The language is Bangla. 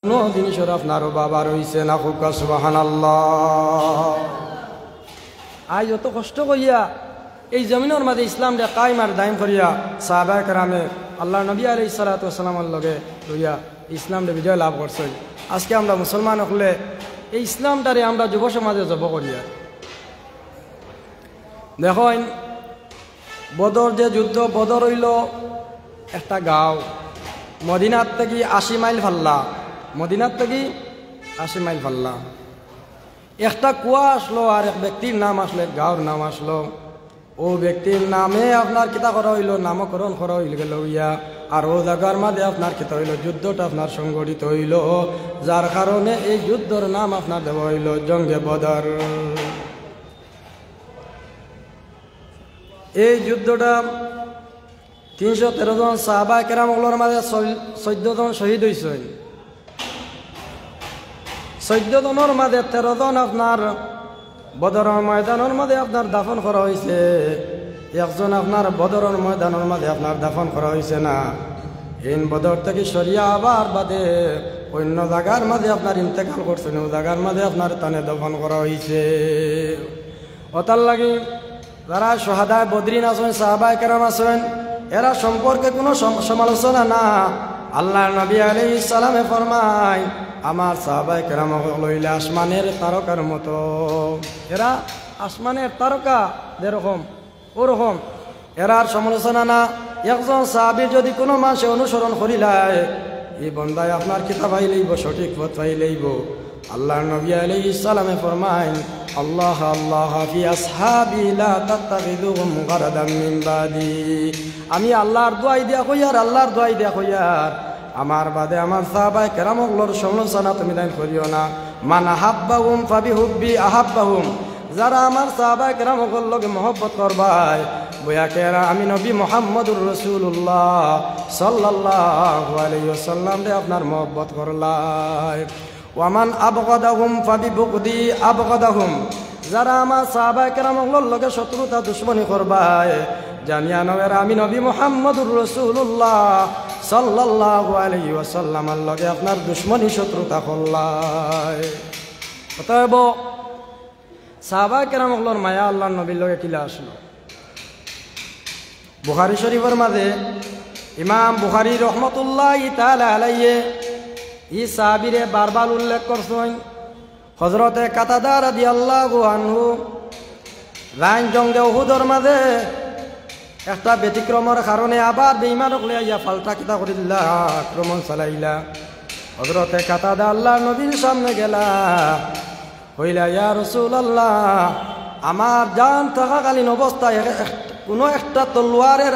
কোনো জিনিসের আপনারও বাবা রয়েছে না খুব সুবহানাল্লাহ। আজ অত কষ্ট করিয়া এই জমিনের মাঝে ইসলাম রে কায়েম আর দায়েম করিয়া সাহাবায়ে কেরামে আল্লাহ নবী আলাইহিস সালাতু ওয়াস সালামের লগে লইয়া ইসলাম রে বিজয় লাভ করছে। আজকে আমরা মুসলমান হলে এই ইসলামটারে আমরা যুব সমাজে জব করিয়া দেখেন বদর যে যুদ্ধ, বদর হইল একটা গাঁও, মদিনার থেকে 80 মাইল ফাল্লা, মদিনার থেকে 80 মাইল ফাল্লা। একটা কুয়া আসলো আর এক ব্যক্তির নাম আসলো, গাঁওর নাম আসলো। ও ব্যক্তির নামে আপনার কিতা করা হইল, নামকরণ করা হইল গেল ইয়া। আর ও জায়গার মাঝে আপনার কিতা হইল, যুদ্ধটা আপনার সংগঠিত হইল, যার কারণে এই যুদ্ধর নাম আপনার দেওয়া হইল জঙ্গে বদর। এই যুদ্ধটা 313 জন সাহাবায়ে কেরামগুলোর মাঝে 14 জন শহীদ হয়েছেন। 14 জনের মাঝে 13 জন আপনার বদরের ময়দানের মাঝে আপনার দাফন করা হয়েছে, একজন আপনার বদরের ময়দানের মাঝে আপনার দাফন করা হয়েছে না। এই বদর থেকে সরিয়া আবার বাদে অন্য জায়গার মাঝে আপনার ইন্তেকাল করছেন, ও জায়গার মাঝে আপনার তানে দাফন করা হয়েছে। ওটার লাগি যারা শাহাদায়ে বদরিন আছেন, সাহাবায়ে কেরাম আছেন, এরা সম্পর্কে কোনো সমালোচনা না। আল্লাহ নবী আলাইহিস সালামে ফরমায়, আমার সাহাবায়ে কেরাম লইলে আসমানের তারকার মতো, এরা আসমানের তারকা যেরকম ওরকম, এরার সমালোচনা না। একজন সাহাবীর যদি কোনো মানুষে অনুসরণ করিলায়, এই বন্দায় আপনার কিতাব পাইলেইব, সঠিক পথ পাইলেইব। আল্লাহ নবী আলাইহিস সালামে ফরমায়, আল্লাহ আল্লাহ ফি আসহাবি লা তাত্তাখিযুহুম গারাদাম মিন বাদি। আমি আল্লাহর দোয়াই দিয়া কইয়ার, আল্লাহর দোয়াই দিয়া কইয়ার, আমার বাদে আমার সাহাবায়ে কেরামগুলোর সমালোচনা তুমি দান করিও না। মান আহাব্বাহুম ফাবিহুব্বি আহাব্বাহুম, যারা আমার সাহাবায়ে কেরামগুলোর লগে মহব্বত করবাই, বয়াকে আমি নবী মুহাম্মদুর রাসূলুল্লাহ সাল্লাল্লাহু আলাইহি ওয়াসাল্লাম রে আপনার মহব্বত করলাই। ওয়ামান আবগাদাহুম ফাবিবুগদি আবগাদাহুম, যারা আমার সাহাবায়ে কেরামগুলোর লগে শত্রুতা দুশমনি করবাই, জানিয়া নবের আমি নবী মুহাম্মদুর রাসূলুল্লাহ সাল্লাল্লাহু আলাইহি ওয়াসাল্লামের লগে আপনার দুশমনি শত্রুতা করলাই। অতএব সাহাবায়ে কেরামগুলোর মায়া আল্লাহর নবীর লগে কিলা আসলো। বুখারী শরীফের মাঝে ইমাম বুখারী রহমতুল্লাহি তাআলা আলাইহি ই সাহাবীরে বারবার উল্লেখ করছেন। হযরতে কাতাদা রাদিয়াল্লাহু আনহু রাইন জঙ্গে উহুদের মাঝে একটা ব্যতিক্রমের কারণে আবার বেঈমানক লইয়া ফালতা কিতা করিলা, আক্রমণ চালাইলা। হযরতে কাতাদা আল্লাহর নবীর সামনে গেলা, হইলা, ইয়া রাসূলুল্লাহ, আমার জান থাকাকালীন অবস্থায় কোনো একটা তলোয়ারের